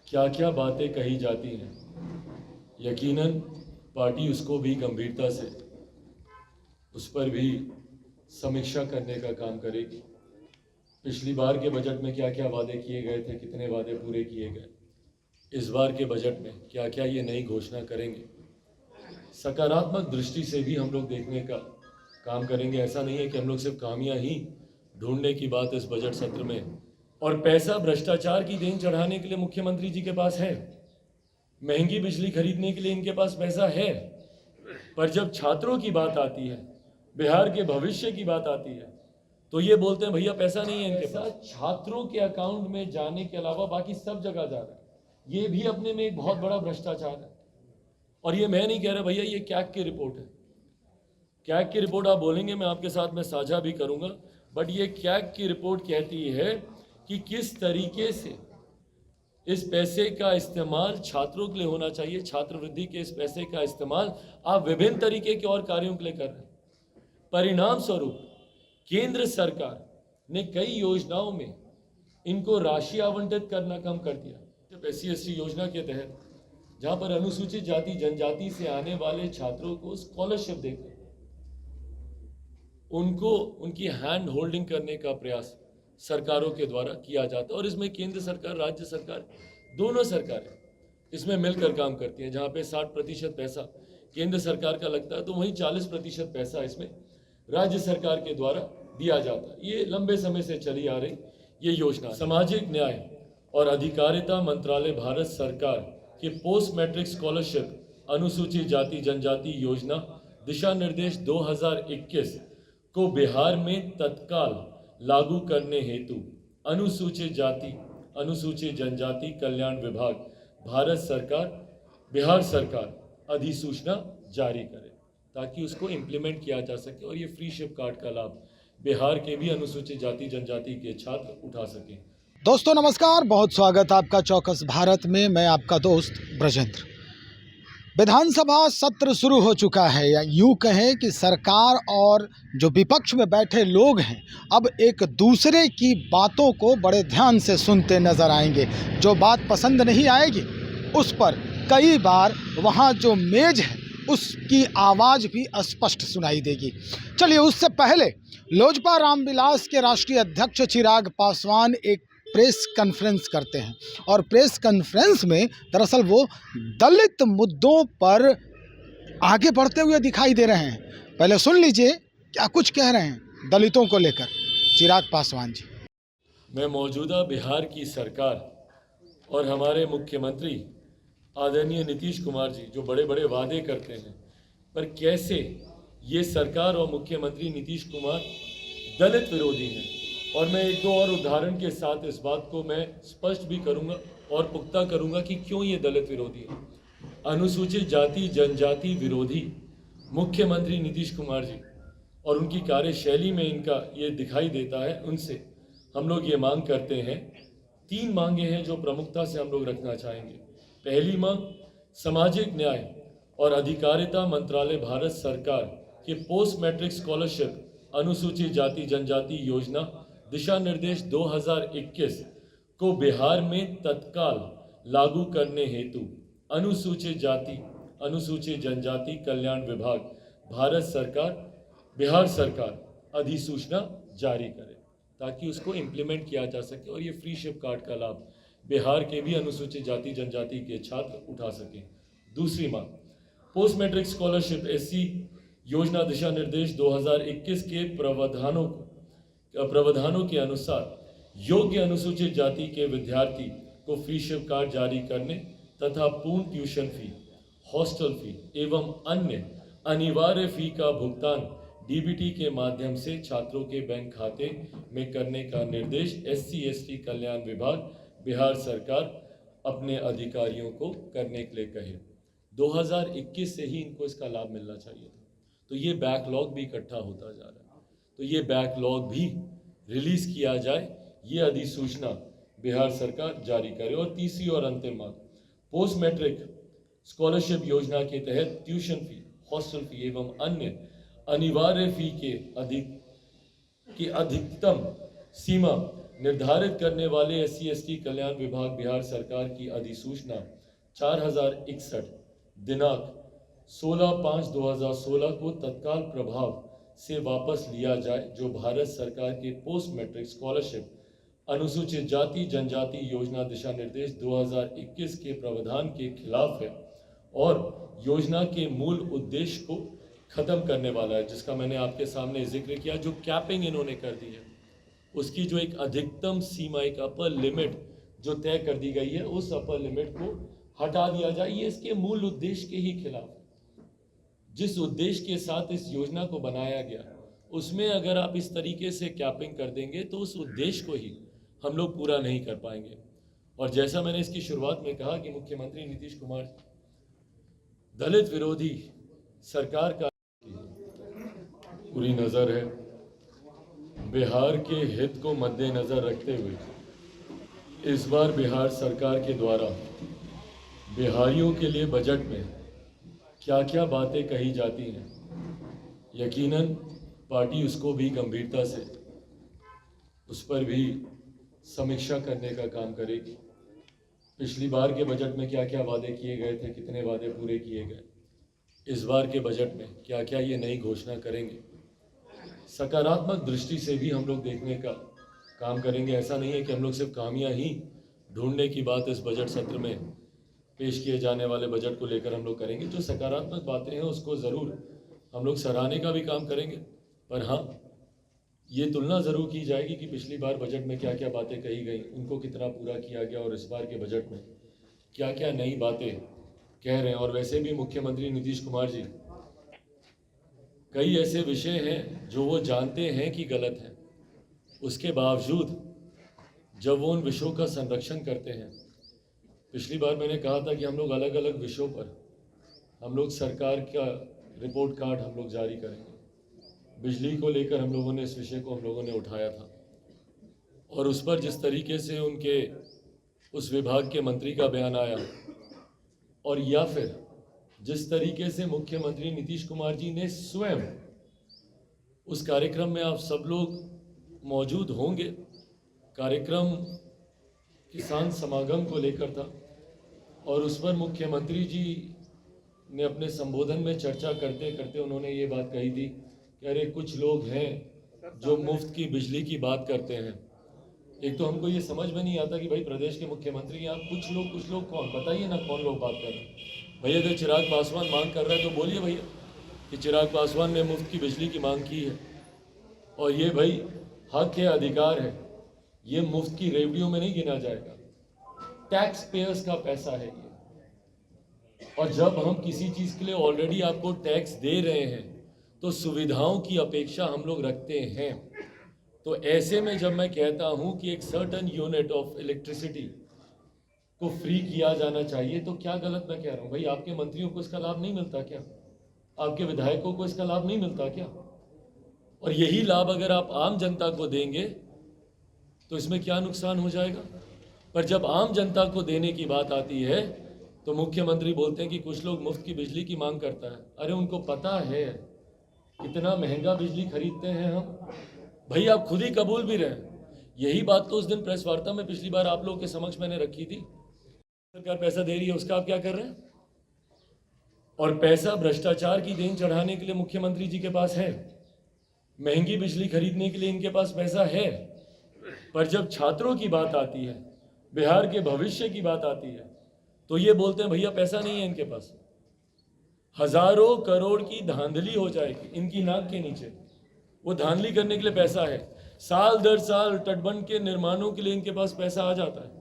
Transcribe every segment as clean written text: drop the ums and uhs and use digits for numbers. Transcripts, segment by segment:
क्या क्या बातें कही जाती हैं, यकीनन पार्टी उसको भी गंभीरता से उस पर भी समीक्षा करने का काम करेगी। पिछली बार के बजट में क्या क्या वादे किए गए थे, कितने वादे पूरे किए गए, इस बार के बजट में क्या क्या ये नई घोषणा करेंगे, सकारात्मक दृष्टि से भी हम लोग देखने का काम करेंगे। ऐसा नहीं है कि हम लोग सिर्फ खामियां ही ढूंढने की बात इस बजट सत्र में। और पैसा भ्रष्टाचार की देन चढ़ाने के लिए मुख्यमंत्री जी के पास है, महंगी बिजली खरीदने के लिए इनके पास पैसा है, पर जब छात्रों की बात आती है, बिहार के भविष्य की बात आती है, तो ये बोलते हैं भैया पैसा नहीं है इनके पास। छात्रों के अकाउंट में जाने के अलावा बाकी सब जगह जा रहा है। ये भी अपने में एक बहुत बड़ा भ्रष्टाचार है। और ये मैं नहीं कह रहा भैया, ये कैग की रिपोर्ट है। कैग की रिपोर्ट आप बोलेंगे, मैं आपके साथ में साझा भी करूंगा, बट ये कैग की रिपोर्ट कहती है कि किस तरीके से इस पैसे का इस्तेमाल छात्रों के लिए होना चाहिए। छात्रवृत्ति के इस पैसे का इस्तेमाल आप विभिन्न तरीके के और कार्यों के लिए कर रहे हैं। परिणाम स्वरूप केंद्र सरकार ने कई योजनाओं में इनको राशि आवंटित करना कम कर दिया। जब SC/ST योजना के तहत जहां पर अनुसूचित जाति जनजाति से आने वाले छात्रों को स्कॉलरशिप देकर उनको उनकी हैंड होल्डिंग करने का प्रयास सरकारों के द्वारा किया जाता है। और इसमें केंद्र सरकार, राज्य सरकार, दोनों सरकारें इसमें मिलकर काम करती हैं। जहाँ पे 60% पैसा केंद्र सरकार का लगता है, तो वहीं 40% पैसा इसमें राज्य सरकार के द्वारा दिया जाता है। ये लंबे समय से चली आ रही ये योजना। सामाजिक न्याय और अधिकारिता मंत्रालय भारत सरकार के पोस्ट मैट्रिक स्कॉलरशिप अनुसूचित जाति जनजाति योजना दिशा निर्देश 2021 को बिहार में तत्काल लागू करने हेतु अनुसूचित जाति अनुसूचित जनजाति कल्याण विभाग भारत सरकार बिहार सरकार अधिसूचना जारी करे, ताकि उसको इम्प्लीमेंट किया जा सके और ये फ्री शिप कार्ड का लाभ बिहार के भी अनुसूचित जाति जनजाति के छात्र उठा सकें। दोस्तों नमस्कार, बहुत स्वागत आपका चौकस भारत में। मैं आपका दोस्त ब्रजेंद्र। विधानसभा सत्र शुरू हो चुका है, या यूँ कहें कि सरकार और जो विपक्ष में बैठे लोग हैं अब एक दूसरे की बातों को बड़े ध्यान से सुनते नजर आएंगे। जो बात पसंद नहीं आएगी उस पर कई बार वहाँ जो मेज है उसकी आवाज़ भी स्पष्ट सुनाई देगी। चलिए, उससे पहले लोजपा रामविलास के राष्ट्रीय अध्यक्ष चिराग पासवान एक प्रेस कॉन्फ्रेंस करते हैं, और प्रेस कॉन्फ्रेंस में दरअसल वो दलित मुद्दों पर आगे बढ़ते हुए दिखाई दे रहे हैं। पहले सुन लीजिए क्या कुछ कह रहे हैं दलितों को लेकर चिराग पासवान जी। मैं मौजूदा बिहार की सरकार और हमारे मुख्यमंत्री आदरणीय नीतीश कुमार जी जो बड़े बड़े वादे करते हैं, पर कैसे ये सरकार और मुख्यमंत्री नीतीश कुमार दलित विरोधी हैं। और मैं एक दो और उदाहरण के साथ इस बात को मैं स्पष्ट भी करूंगा और पुख्ता करूंगा कि क्यों ये दलित विरोधी है। अनुसूचित जाति जनजाति विरोधी मुख्यमंत्री नीतीश कुमार जी और उनकी कार्यशैली में इनका ये दिखाई देता है। उनसे हम लोग ये मांग करते हैं, 3 मांगे हैं जो प्रमुखता से हम लोग रखना चाहेंगे। पहली मांग, सामाजिक न्याय और अधिकारिता मंत्रालय भारत सरकार के पोस्ट मैट्रिक स्कॉलरशिप अनुसूचित जाति जनजाति योजना दिशा निर्देश 2021 को बिहार में तत्काल लागू करने हेतु अनुसूचित जाति अनुसूचित जनजाति कल्याण विभाग भारत सरकार बिहार सरकार अधिसूचना जारी करे, ताकि उसको इम्प्लीमेंट किया जा सके और ये फ्री शिप कार्ड का लाभ बिहार के भी अनुसूचित जाति जनजाति के छात्र उठा सकें। दूसरी मांग, पोस्ट मैट्रिक स्कॉलरशिप SC योजना दिशा निर्देश 2021 के प्रावधानों के अनुसार योग्य अनुसूचित जाति के विद्यार्थी को फ्री शिप कार्ड जारी करने तथा पूर्ण ट्यूशन फी, हॉस्टल फी एवं अन्य अनिवार्य फी का भुगतान DBT के माध्यम से छात्रों के बैंक खाते में करने का निर्देश SC/ST कल्याण विभाग बिहार सरकार अपने अधिकारियों को करने के लिए कहे। 2021 से ही इनको इसका लाभ मिलना चाहिए था, तो ये बैकलॉग भी इकट्ठा होता जा रहा है, तो ये बैकलॉग भी रिलीज किया जाए, ये अधिसूचना बिहार सरकार जारी करे। और तीसरी और अंतिम मांग, पोस्ट मैट्रिक स्कॉलरशिप योजना के तहत ट्यूशन फी, हॉस्टल फी एवं अन्य अनिवार्य फी के अधिकतम सीमा निर्धारित करने वाले SC/ST कल्याण विभाग बिहार सरकार की अधिसूचना 4061 दिनांक 16/5/2016 को तत्काल प्रभाव से वापस लिया जाए, जो भारत सरकार के पोस्ट मैट्रिक स्कॉलरशिप अनुसूचित जाति जनजाति योजना दिशा निर्देश 2021 के प्रावधान के खिलाफ है और योजना के मूल उद्देश्य को खत्म करने वाला है, जिसका मैंने आपके सामने जिक्र किया। जो कैपिंग इन्होंने कर दी है, उसकी जो एक अधिकतम सीमा, एक अपर लिमिट जो तय कर दी गई है, उस अपर लिमिट को हटा दिया जाए। ये इसके मूल उद्देश्य के ही खिलाफ है। जिस उद्देश्य के साथ इस योजना को बनाया गया, उसमें अगर आप इस तरीके से कैपिंग कर देंगे तो उस उद्देश्य को ही हम लोग पूरा नहीं कर पाएंगे। और जैसा मैंने इसकी शुरुआत में कहा कि मुख्यमंत्री नीतीश कुमार दलित विरोधी सरकार का पूरी नज़र है। बिहार के हित को मद्देनज़र रखते हुए इस बार बिहार सरकार के द्वारा बिहारियों के लिए बजट में क्या क्या बातें कही जाती हैं, यकीनन पार्टी उसको भी गंभीरता से उस पर भी समीक्षा करने का काम करेगी। पिछली बार के बजट में क्या क्या वादे किए गए थे, कितने वादे पूरे किए गए, इस बार के बजट में क्या क्या ये नई घोषणा करेंगे, सकारात्मक दृष्टि से भी हम लोग देखने का काम करेंगे। ऐसा नहीं है कि हम लोग सिर्फ खामियां ही ढूंढने की बात इस बजट सत्र में पेश किए जाने वाले बजट को लेकर हम लोग करेंगे। जो सकारात्मक बातें हैं उसको ज़रूर हम लोग सराहने का भी काम करेंगे, पर हाँ, ये तुलना ज़रूर की जाएगी कि पिछली बार बजट में क्या क्या बातें कही गई, उनको कितना पूरा किया गया और इस बार के बजट में क्या क्या नई बातें कह रहे हैं। और वैसे भी मुख्यमंत्री नीतीश कुमार जी, कई ऐसे विषय हैं जो वो जानते हैं कि गलत हैं, उसके बावजूद जब वो उन विषयों का संरक्षण करते हैं। पिछली बार मैंने कहा था कि हम लोग अलग अलग विषयों पर हम लोग सरकार का रिपोर्ट कार्ड हम लोग जारी करेंगे। बिजली को लेकर हम लोगों ने इस विषय को हम लोगों ने उठाया था और उस पर जिस तरीके से उनके उस विभाग के मंत्री का बयान आया, और या फिर जिस तरीके से मुख्यमंत्री नीतीश कुमार जी ने स्वयं, उस कार्यक्रम में आप सब लोग मौजूद होंगे, कार्यक्रम किसान समागम को लेकर था और उस पर मुख्यमंत्री जी ने अपने संबोधन में चर्चा करते करते उन्होंने ये बात कही थी कि अरे कुछ लोग हैं जो मुफ्त की बिजली की बात करते हैं। एक तो हमको ये समझ में नहीं आता कि भाई प्रदेश के मुख्यमंत्री यहाँ कुछ लोग कौन, बताइए ना कौन लोग बात कर रहे हैं। भैया अगर चिराग पासवान मांग कर रहा है तो बोलिए भैया कि चिराग पासवान ने मुफ्त की बिजली की मांग की है और ये भाई हक है, अधिकार है, ये मुफ्त की रेवड़ियों में नहीं गिना जाएगा, टैक्स पेयर्स का पैसा है ये। और जब हम किसी चीज़ के लिए ऑलरेडी आपको टैक्स दे रहे हैं तो सुविधाओं की अपेक्षा हम लोग रखते हैं। तो ऐसे में जब मैं कहता हूं कि एक सर्टन यूनिट ऑफ इलेक्ट्रिसिटी को फ्री किया जाना चाहिए, तो क्या गलत मैं कह रहा हूं? भाई आपके मंत्रियों को इसका लाभ नहीं मिलता क्या? आपके विधायकों को इसका लाभ नहीं मिलता क्या? और यही लाभ अगर आप आम जनता को देंगे तो इसमें क्या नुकसान हो जाएगा? पर जब आम जनता को देने की बात आती है तो मुख्यमंत्री बोलते हैं कि कुछ लोग मुफ्त की बिजली की मांग करता है। अरे उनको पता है कितना महंगा बिजली खरीदते हैं हम, भाई आप खुद ही कबूल भी रहे। यही बात तो उस दिन प्रेस वार्ता में पिछली बार आप लोगों के समक्ष मैंने रखी थी। सरकार पैसा दे रही है, उसका आप क्या कर रहे हैं? और पैसा भ्रष्टाचार की देन चढ़ाने के लिए मुख्यमंत्री जी के पास है, महंगी बिजली खरीदने के लिए इनके पास पैसा है। पर जब छात्रों की बात आती है, बिहार के भविष्य की बात आती है, तो ये बोलते हैं भैया पैसा नहीं है इनके पास। हजारों करोड़ की धांधली हो जाएगी इनकी नाक के नीचे, वो धांधली करने के लिए पैसा है। साल दर साल तटबंध के निर्माणों के लिए इनके पास पैसा आ जाता है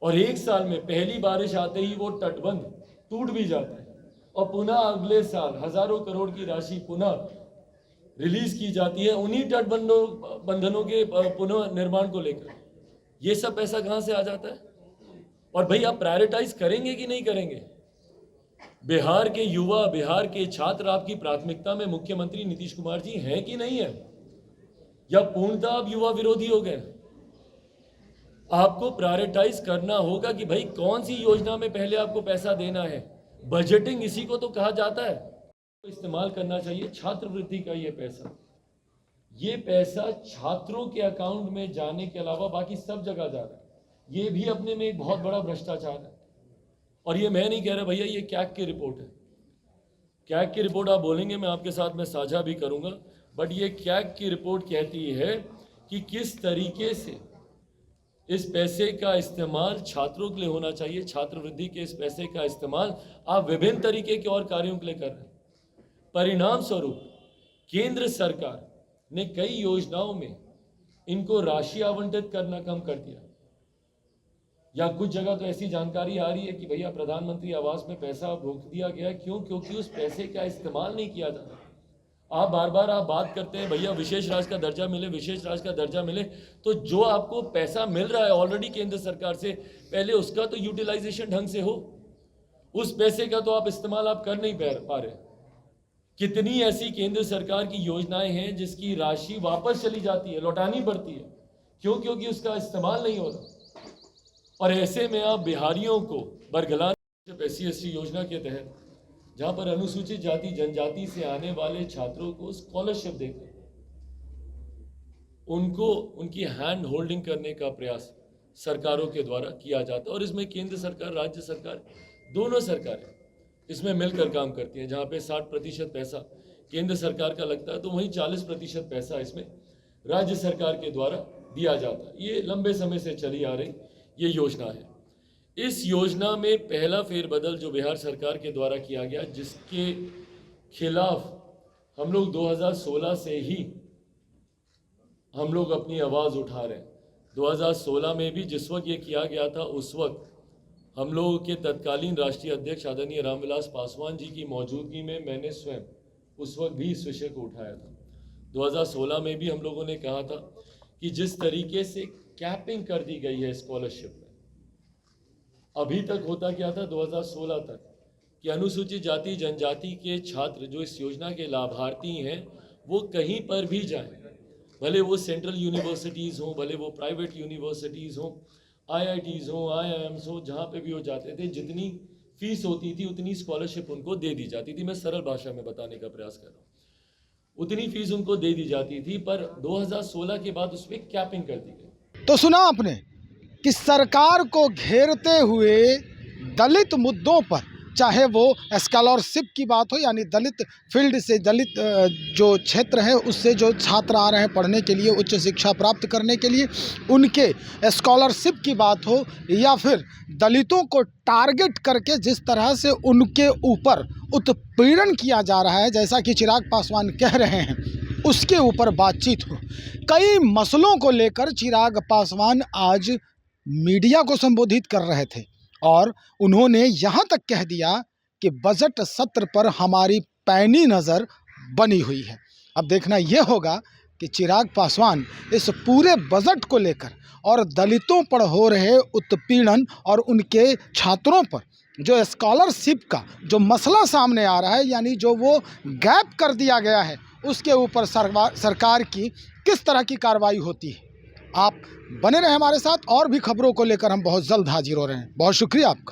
और एक साल में पहली बारिश आते ही वो तटबंध टूट भी जाता है और पुनः अगले साल हजारों करोड़ की राशि पुनः रिलीज की जाती है उन्हीं तटबंधों के पुनः निर्माण को लेकर। ये सब पैसा कहां से आ जाता है? और भाई आप प्रायोरिटाइज करेंगे कि नहीं करेंगे? बिहार के युवा, बिहार के छात्र आपकी प्राथमिकता में मुख्यमंत्री नीतीश कुमार जी हैं कि नहीं है? या पूर्णतः आप युवा विरोधी हो गए? आपको प्रायोरिटाइज करना होगा कि भाई कौन सी योजना में पहले आपको पैसा देना है। बजटिंग इसी को तो कहा जाता है। तो इस्तेमाल करना चाहिए छात्रवृत्ति का ये पैसा, ये पैसा छात्रों के अकाउंट में जाने के अलावा बाकी सब जगह जा रहा है। ये भी अपने में एक बहुत बड़ा भ्रष्टाचार है। और ये मैं नहीं कह रहा भैया, ये कैग की रिपोर्ट है। कैग की रिपोर्ट आप बोलेंगे, मैं आपके साथ में साझा भी करूंगा, बट ये कैग की रिपोर्ट कहती है कि किस तरीके से इस पैसे का इस्तेमाल छात्रों के लिए होना चाहिए। छात्रवृत्ति के इस पैसे का इस्तेमाल आप विभिन्न तरीके के और कार्यों के लिए कर रहे हैं। परिणाम स्वरूप केंद्र सरकार ने कई योजनाओं में इनको राशि आवंटित करना कम कर दिया, या कुछ जगह तो ऐसी जानकारी आ रही है कि भैया प्रधानमंत्री आवास में पैसा रोक दिया गया। क्यों? क्योंकि उस पैसे का इस्तेमाल नहीं किया जा रहा। आप बार बार बात करते हैं भैया विशेष राज्य का दर्जा मिले, विशेष राज्य का दर्जा मिले, तो जो आपको पैसा मिल रहा है ऑलरेडी केंद्र सरकार से, पहले उसका तो यूटिलाइजेशन ढंग से हो। उस पैसे का तो आप इस्तेमाल आप कर नहीं पा रहे। कितनी ऐसी केंद्र सरकार की योजनाएं हैं जिसकी राशि वापस चली जाती है, लौटानी पड़ती है। क्यों? क्योंकि उसका इस्तेमाल नहीं हो रहा। और ऐसे में आप बिहारियों को बरगलान SC योजना के तहत, जहां पर अनुसूचित जाति जनजाति से आने वाले छात्रों को स्कॉलरशिप देकर उनको उनकी हैंड होल्डिंग करने का प्रयास सरकारों के द्वारा किया जाता है। और इसमें केंद्र सरकार, राज्य सरकार, दोनों सरकारें इसमें मिलकर काम करती हैं। जहां पे 60% पैसा केंद्र सरकार का लगता है, तो वहीं 40% पैसा इसमें राज्य सरकार के द्वारा दिया जाता है। ये लंबे समय से चली आ रही ये योजना है। इस योजना में पहला फेरबदल जो बिहार सरकार के द्वारा किया गया, जिसके खिलाफ हम लोग 2016 से ही हम लोग अपनी आवाज़ उठा रहे हैं। 2016 में भी जिस वक्त ये किया गया था, उस वक्त हम लोगों के तत्कालीन राष्ट्रीय अध्यक्ष आदरणीय रामविलास पासवान जी की मौजूदगी में मैंने स्वयं उस वक्त भी इस विषय को उठाया था। 2016 में भी हम लोगों ने कहा था कि जिस तरीके से कैपिंग कर दी गई है स्कॉलरशिप में, अभी तक होता क्या था 2016 तक कि अनुसूचित जाति जनजाति के छात्र जो इस योजना के लाभार्थी हैं, वो कहीं पर भी जाएं, भले वो सेंट्रल यूनिवर्सिटीज़ हों, भले वो प्राइवेट यूनिवर्सिटीज़ हों, IITs हों, IIMs हों, जहाँ पे भी वो जाते थे, जितनी फीस होती थी उतनी स्कॉलरशिप उनको दे दी जाती थी। मैं सरल भाषा में बताने का प्रयास कर रहा हूँ। उतनी फीस उनको दे दी जाती थी, पर 2016 के बाद उसमें कैपिंग कर दी गई। तो सुना आपने कि सरकार को घेरते हुए दलित मुद्दों पर, चाहे वो स्कॉलरशिप की बात हो, यानी दलित फील्ड से, दलित जो क्षेत्र है उससे जो छात्र आ रहे हैं पढ़ने के लिए, उच्च शिक्षा प्राप्त करने के लिए, उनके स्कॉलरशिप की बात हो, या फिर दलितों को टारगेट करके जिस तरह से उनके ऊपर उत्पीड़न किया जा रहा है, जैसा कि चिराग पासवान कह रहे हैं, उसके ऊपर बातचीत हो। कई मसलों को लेकर चिराग पासवान आज मीडिया को संबोधित कर रहे थे और उन्होंने यहाँ तक कह दिया कि बजट सत्र पर हमारी पैनी नज़र बनी हुई है। अब देखना यह होगा कि चिराग पासवान इस पूरे बजट को लेकर और दलितों पर हो रहे उत्पीड़न और उनके छात्रों पर जो स्कॉलरशिप का जो मसला सामने आ रहा है, यानी जो वो गैप कर दिया गया है, उसके ऊपर सरकार की किस तरह की कार्रवाई होती है। आप बने रहे हमारे साथ, और भी खबरों को लेकर हम बहुत जल्द हाजिर हो रहे हैं। बहुत शुक्रिया आपका।